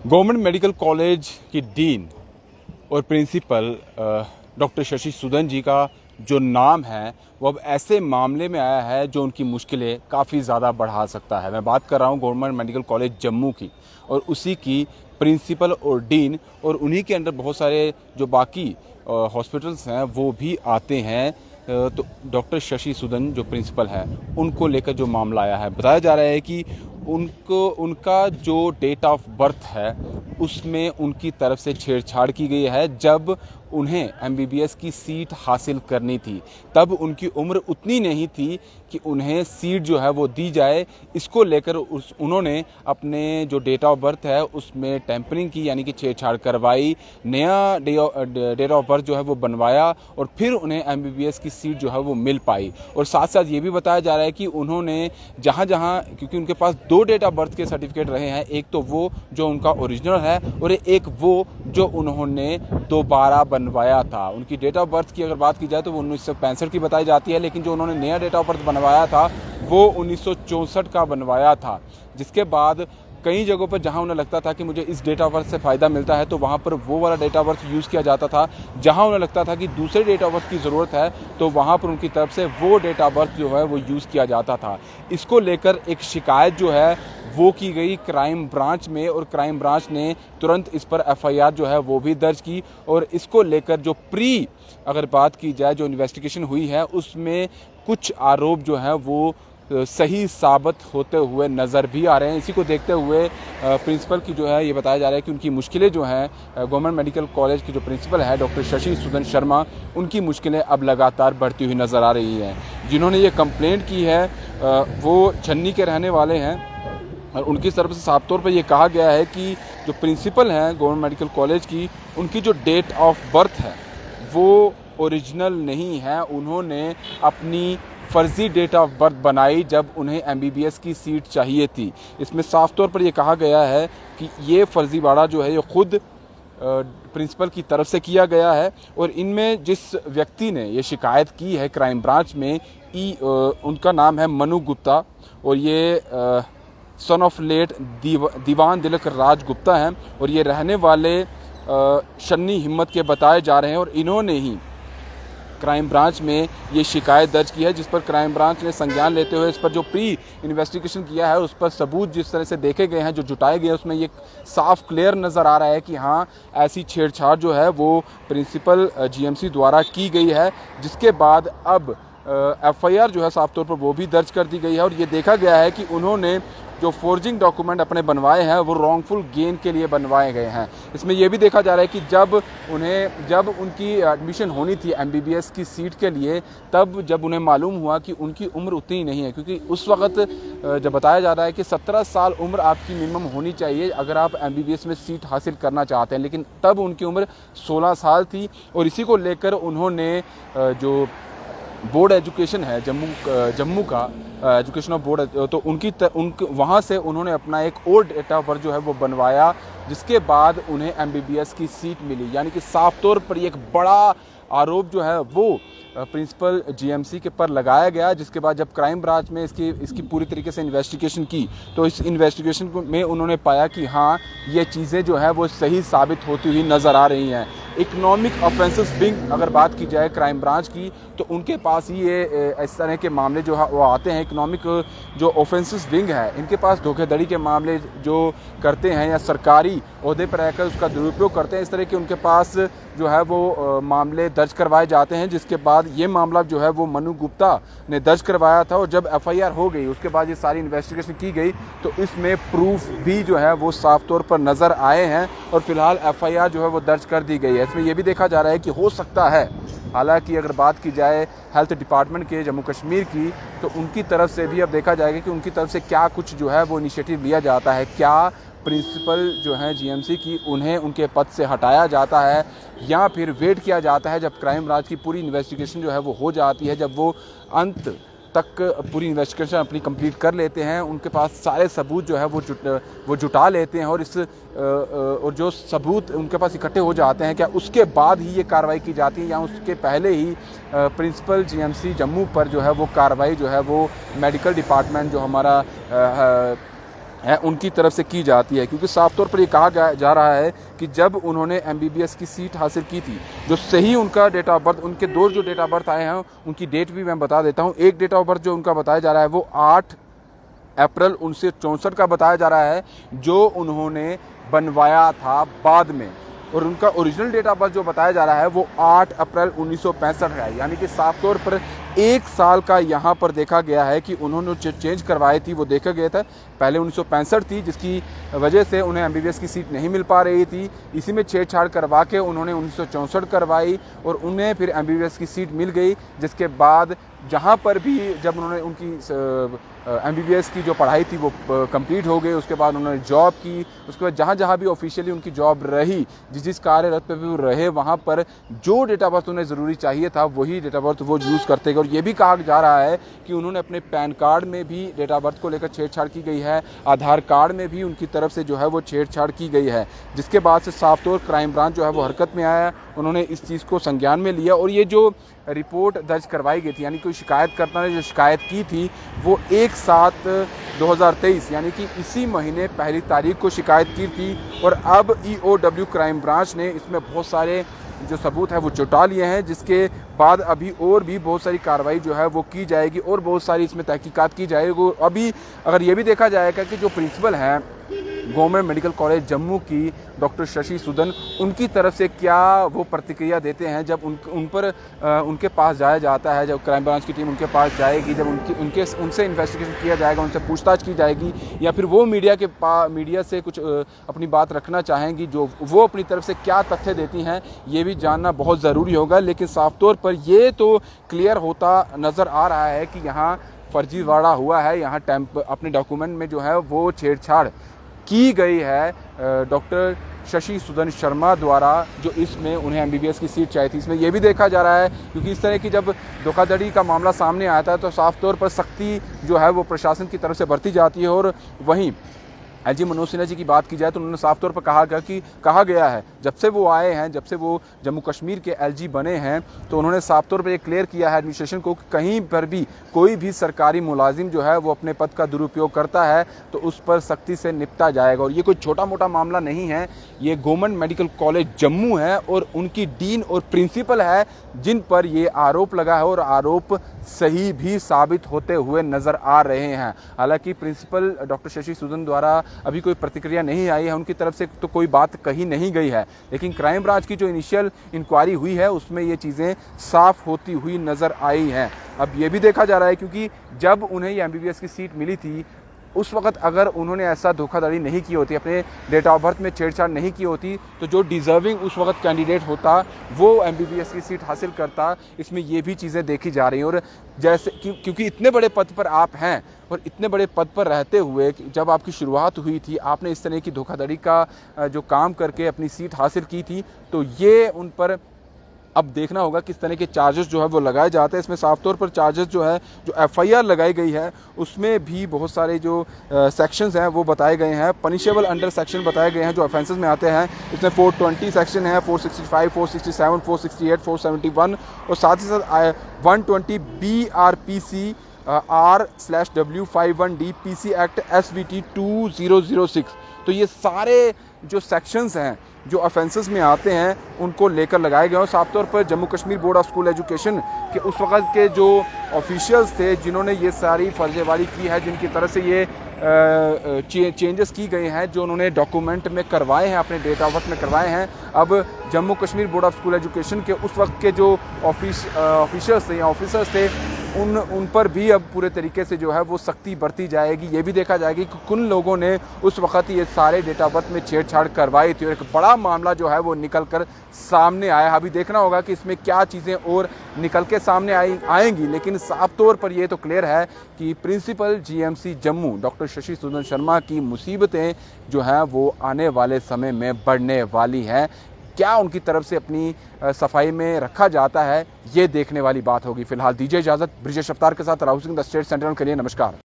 Government medical college की dean और principal doctor Shashi Sudan जी का जो नाम है वो अब ऐसे मामले में आया है जो उनकी मुश्किलें काफ़ी ज़्यादा बढ़ा सकता है। मैं बात कर रहा हूँ गवर्नमेंट मेडिकल कॉलेज जम्मू की और उसी की प्रिंसिपल और डीन, और उन्हीं के अंदर बहुत सारे जो बाकी हॉस्पिटल्स हैं वो भी आते हैं। तो डॉक्टर शशि सूदन जो प्रिंसिपल है उनको लेकर जो मामला आया है, बताया जा रहा है कि उनका जो डेट ऑफ बर्थ है उसमें उनकी तरफ से छेड़छाड़ की गई है। जब उन्हें एमबीबीएस की सीट हासिल करनी थी तब उनकी उम्र उतनी नहीं थी कि उन्हें सीट जो है वो दी जाए। इसको लेकर उन्होंने अपने जो डेट ऑफ बर्थ है उसमें टेम्परिंग की, यानी कि छेड़छाड़ करवाई, नया डेट ऑफ बर्थ जो है वो बनवाया और फिर उन्हें एमबीबीएस की सीट जो है वो मिल पाई। और साथ साथ ये भी बताया जा रहा है कि उन्होंने जहाँ जहाँ, क्योंकि उनके पास दो डेट ऑफ बर्थ के सर्टिफिकेट रहे हैं, एक तो वो जो उनका ओरिजिनल है और एक वो जो उन्होंने दोबारा बनवाया था। उनकी डेट ऑफ बर्थ की अगर बात की जाए तो वो 1965 की बताई जाती है, लेकिन जो उन्होंने नया डेट ऑफ बर्थ बनवाया था वो 1964 का बनवाया था। जिसके बाद कई जगहों पर जहां उन्हें लगता था कि मुझे इस डेट ऑफ बर्थ से फ़ायदा मिलता है तो वहां पर वो वाला डेट ऑफ बर्थ यूज़ किया जाता था। जहां उन्हें लगता था कि दूसरे डेट ऑफ बर्थ की ज़रूरत है तो वहां पर उनकी तरफ से वो डेट ऑफ बर्थ जो है वो यूज़ किया जाता था। इसको लेकर एक शिकायत जो है वो की गई क्राइम ब्रांच में और क्राइम ब्रांच ने तुरंत इस पर एफआईआर जो है वो भी दर्ज की। और इसको लेकर जो अगर बात की जाए जो इन्वेस्टिगेशन हुई है उसमें कुछ आरोप जो है वो सही साबित होते हुए नज़र भी आ रहे हैं। इसी को देखते हुए प्रिंसिपल की जो है ये बताया जा रहा है कि उनकी मुश्किलें जो हैं, गवर्नमेंट मेडिकल कॉलेज की जो प्रिंसिपल है डॉक्टर शशि सूदन शर्मा, उनकी मुश्किलें अब लगातार बढ़ती हुई नज़र आ रही हैं। जिन्होंने ये कंप्लेंट की है वो छन्नी के रहने वाले हैं और उनकी तरफ से साफ तौर पर यह कहा गया है कि जो प्रिंसिपल हैं गवर्नमेंट मेडिकल कॉलेज की, उनकी जो डेट ऑफ बर्थ है वो ओरिजिनल नहीं है। उन्होंने अपनी फर्जी डेट ऑफ बर्थ बनाई जब उन्हें एमबीबीएस की सीट चाहिए थी। इसमें साफ तौर पर यह कहा गया है कि ये फर्जीवाड़ा जो है ये खुद प्रिंसिपल की तरफ से किया गया है। और इनमें जिस व्यक्ति ने ये शिकायत की है क्राइम ब्रांच में, उनका नाम है मनु गुप्ता और ये सन ऑफ लेट दीवान तिलक राज गुप्ता हैं और ये रहने वाले शन्नी हिम्मत के बताए जा रहे हैं। और इन्होंने ही क्राइम ब्रांच में ये शिकायत दर्ज की है, जिस पर क्राइम ब्रांच ने संज्ञान लेते हुए इस पर जो इन्वेस्टिगेशन किया है उस पर सबूत जिस तरह से देखे गए हैं, जो जुटाए गए हैं, उसमें ये साफ क्लियर नज़र आ रहा है कि हाँ ऐसी छेड़छाड़ जो है वो प्रिंसिपल जीएमसी द्वारा की गई है। जिसके बाद अब एफआईआर जो है साफ तौर पर वो भी दर्ज कर दी गई है और ये देखा गया है कि उन्होंने जो फोर्जिंग डॉक्यूमेंट अपने बनवाए हैं वो रॉन्गफुल गेन के लिए बनवाए गए हैं। इसमें यह भी देखा जा रहा है कि जब उनकी एडमिशन होनी थी एमबीबीएस की सीट के लिए, तब जब उन्हें मालूम हुआ कि उनकी उम्र उतनी नहीं है, क्योंकि उस वक्त जब बताया जा रहा है कि 17 साल उम्र आपकी मिनिमम होनी चाहिए अगर आप एमबीबीएस में सीट हासिल करना चाहते हैं, लेकिन तब उनकी उम्र 16 साल थी। और इसी को लेकर उन्होंने जो बोर्ड एजुकेशन है जम्मू का एजुकेशन ऑफ बोर्ड, तो उनके वहाँ से उन्होंने अपना एक ओल्ड डेट ऑफ बर्थ जो है वो बनवाया, जिसके बाद उन्हें एमबीबीएस की सीट मिली। यानी कि साफ तौर पर एक बड़ा आरोप जो है वो प्रिंसिपल जीएमसी के पर लगाया गया। जिसके बाद जब क्राइम ब्रांच में इसकी पूरी तरीके से इन्वेस्टिगेशन की तो इस इन्वेस्टिगेशन में उन्होंने पाया कि हाँ ये चीज़ें जो है वो सही साबित होती हुई नज़र आ रही हैं। इकोनॉमिक ऑफेंसेस विंग अगर बात की जाए क्राइम ब्रांच की तो उनके पास ही ये इस तरह के मामले जो है वो आते हैं। इकोनॉमिक जो ऑफेंसेस विंग है इनके पास धोखाधड़ी के मामले जो करते हैं या सरकारी ओहदे पर रहकर उसका दुरुपयोग करते हैं, इस तरह के उनके पास जो है वो मामले दर्ज करवाए जाते हैं। जिसके बाद ये मामला जो है वो मनु गुप्ता ने दर्ज करवाया था और जब एफआईआर हो गई उसके बाद ये सारी इन्वेस्टिगेशन की गई तो इसमें प्रूफ भी जो है वो साफ तौर पर नज़र आए हैं और फिलहाल एफआईआर जो है वो दर्ज कर दी गई है। इसमें यह भी देखा जा रहा है कि हो सकता है, हालांकि अगर बात की जाए हेल्थ डिपार्टमेंट के जम्मू कश्मीर की तो उनकी तरफ से भी अब देखा जाएगा कि उनकी तरफ से क्या कुछ जो है वो इनिशिएटिव लिया जाता है। क्या प्रिंसिपल जो है जीएमसी की उन्हें उनके पद से हटाया जाता है या फिर वेट किया जाता है जब क्राइम ब्रांच की पूरी इन्वेस्टिगेशन जो है वो हो जाती है, जब वो अंत तक पूरी इन्वेस्टिगेशन अपनी कंप्लीट कर लेते हैं, उनके पास सारे सबूत जो है वो जुटा लेते हैं और जो सबूत उनके पास इकट्ठे हो जाते हैं, क्या उसके बाद ही ये कार्रवाई की जाती है या उसके पहले ही प्रिंसिपल जीएमसी जम्मू पर जो है वो कार्रवाई जो है वो मेडिकल डिपार्टमेंट जो हमारा है उनकी तरफ से की जाती है, क्योंकि साफ तौर पर ये कहा जा रहा है कि जब उन्होंने एमबीबीएस की सीट हासिल की थी, जो सही उनका डेट ऑफ बर्थ, उनके दो जो डेट ऑफ बर्थ आए हैं उनकी डेट भी मैं बता देता हूँ। एक डेट ऑफ बर्थ जो उनका बताया जा रहा है वो 8 अप्रैल 1964 का बताया जा रहा है, जो उन्होंने बनवाया था बाद में। और उनका ओरिजिनल डेट ऑफ बर्थ जो बताया जा रहा है वो 8 अप्रैल 1965 है। यानी कि साफ तौर पर 1 साल का यहाँ पर देखा गया है कि उन्होंने जो चेंज करवाई थी वो देखा गया था। पहले 1965 थी, जिसकी वजह से उन्हें एमबीबीएस की सीट नहीं मिल पा रही थी। इसी में छेड़छाड़ करवा के उन्होंने 1964 करवाई और उन्हें फिर एमबीबीएस की सीट मिल गई। जिसके बाद जहाँ पर भी जब उन्होंने उनकी एमबीबीएस की जो पढ़ाई थी वो कंप्लीट हो गई, उसके बाद उन्होंने जॉब की। उसके बाद जहाँ जहाँ भी ऑफिशियली उनकी जॉब रही, जिस कार्यरत पे भी वो रहे, वहाँ पर जो डेट ऑफ बर्थ उन्हें ज़रूरी चाहिए था वही डेट ऑफ बर्थ वो यूज़ करते गए। और ये भी कहा जा रहा है कि उन्होंने अपने पैन कार्ड में भी डेट ऑफ बर्थ को लेकर छेड़छाड़ की गई है, आधार कार्ड में भी उनकी तरफ से जो है वो छेड़छाड़ की गई है। जिसके बाद से साफ तौर क्राइम ब्रांच जो है वो हरकत में आया, उन्होंने इस चीज़ को संज्ञान में लिया और ये जो रिपोर्ट दर्ज करवाई गई थी, यानी कोई शिकायतकर्ता ने जो शिकायत की थी वो 1/7/2023 यानी कि इसी महीने 1 तारीख को शिकायत की थी। और अब ईओडब्ल्यू क्राइम ब्रांच ने इसमें बहुत सारे जो सबूत है वो जुटा लिए हैं, जिसके बाद अभी और भी बहुत सारी कार्रवाई जो है वो की जाएगी और बहुत सारी इसमें तहकीकात की जाएगी। अभी अगर ये भी देखा जाएगा कि जो प्रिंसिपल हैं गवर्नमेंट मेडिकल कॉलेज जम्मू की डॉक्टर शशि सूदन, उनकी तरफ से क्या वो प्रतिक्रिया देते हैं जब उनके पास जाया जाता है, जब क्राइम ब्रांच की टीम उनके पास जाएगी, जब उनसे इन्वेस्टिगेशन किया जाएगा, उनसे पूछताछ की जाएगी, या फिर वो मीडिया से कुछ अपनी बात रखना चाहेंगी, जो वो अपनी तरफ से क्या तथ्य देती हैं, ये भी जानना बहुत ज़रूरी होगा। लेकिन साफ तौर पर ये तो क्लियर होता नज़र आ रहा है कि यहाँ फर्जीवाड़ा हुआ है, यहाँ अपने डॉक्यूमेंट में जो है वो छेड़छाड़ की गई है डॉक्टर शशि सूदन शर्मा द्वारा, जो इसमें उन्हें एमबीबीएस की सीट चाहिए थी। इसमें यह भी देखा जा रहा है, क्योंकि इस तरह की जब धोखाधड़ी का मामला सामने आता है तो साफ तौर पर सख्ती जो है वो प्रशासन की तरफ से बरती जाती है। और वहीं एलजी मनोज सिन्हा जी की बात की जाए तो उन्होंने साफ तौर पर कहा गया है, जब से वो आए हैं, जब से वो जम्मू कश्मीर के एलजी बने हैं, तो उन्होंने साफ तौर पर ये क्लियर किया है एडमिनिस्ट्रेशन को कि कहीं पर भी कोई भी सरकारी मुलाजिम जो है वो अपने पद का दुरुपयोग करता है तो उस पर सख्ती से निपटा जाएगा। और ये कोई छोटा मोटा मामला नहीं है, ये गवर्नमेंट मेडिकल कॉलेज जम्मू है और उनकी डीन और प्रिंसिपल है जिन पर ये आरोप लगा है और आरोप सही भी साबित होते हुए नज़र आ रहे हैं। हालांकि प्रिंसिपल डॉक्टर शशि सूदन द्वारा अभी कोई प्रतिक्रिया नहीं आई है, उनकी तरफ से तो कोई बात कही नहीं गई है, लेकिन क्राइम ब्रांच की जो इनिशियल इंक्वायरी हुई है उसमें ये चीज़ें साफ होती हुई नज़र आई हैं। अब ये भी देखा जा रहा है, क्योंकि जब उन्हें ये एमबीबीएस की सीट मिली थी उस वक्त अगर उन्होंने ऐसा धोखाधड़ी नहीं की होती, अपने डेट ऑफ बर्थ में छेड़छाड़ नहीं की होती, तो जो डिज़र्विंग उस वक्त कैंडिडेट होता वो एमबीबीएस की सीट हासिल करता। इसमें ये भी चीज़ें देखी जा रही हैं। और जैसे क्योंकि इतने बड़े पद पर आप हैं और इतने बड़े पद पर रहते हुए जब आपकी शुरुआत हुई थी, आपने इस तरह की धोखाधड़ी का जो काम करके अपनी सीट हासिल की थी, तो ये उन पर अब देखना होगा किस तरह के चार्जेस जो है वो लगाए जाते हैं। इसमें साफ तौर पर चार्जेस जो है, जो एफआईआर लगाई गई है उसमें भी बहुत सारे जो सेक्शंस हैं वो बताए गए हैं, पनिशेबल अंडर सेक्शन बताए गए हैं जो ऑफेंसेस में आते हैं। इसमें 420 सेक्शन है, 465, 467, 468, 471 और साथ ही साथ 120 BRPC R/W51D PC act SVT 2006। तो ये सारे जो सेक्शंस हैं जो ऑफेंसेस में आते हैं उनको लेकर लगाए गए हैं। साफ तौर पर Jammu Kashmir board of school education के उस वक्त के जो ऑफिशियल्स थे जिन्होंने ये सारी फर्जीवाड़ी की है, जिनकी तरफ से ये चेंजेस की गए हैं, जो उन्होंने डॉक्यूमेंट में करवाए हैं, अपने डेट ऑफ बर्थ में करवाए हैं, अब Jammu Kashmir board of school education के उस वक्त के जो ऑफिशियल्स थे या ऑफिसर्स थे उन पर भी अब पूरे तरीके से जो है वो सख्ती बरती जाएगी। ये भी देखा जाएगी कि किन लोगों ने उस वक्त ये सारे डेट ऑफ बर्थ में छेड़छाड़ करवाई थी और एक बड़ा मामला जो है वो निकल कर सामने आया। अभी देखना होगा कि इसमें क्या चीज़ें और निकल के सामने आएंगी, लेकिन साफ तौर पर ये तो क्लियर है कि principal GMC Jammu doctor Shashi Sudan Sharma की मुसीबतें जो हैं वो आने वाले समय में बढ़ने वाली हैं। क्या उनकी तरफ से अपनी सफाई में रखा जाता है, ये देखने वाली बात होगी। फिलहाल दीजिए इजाज़त। ब्रिजेश रफ्तार के साथ Rahul Singh, the state central के लिए नमस्कार।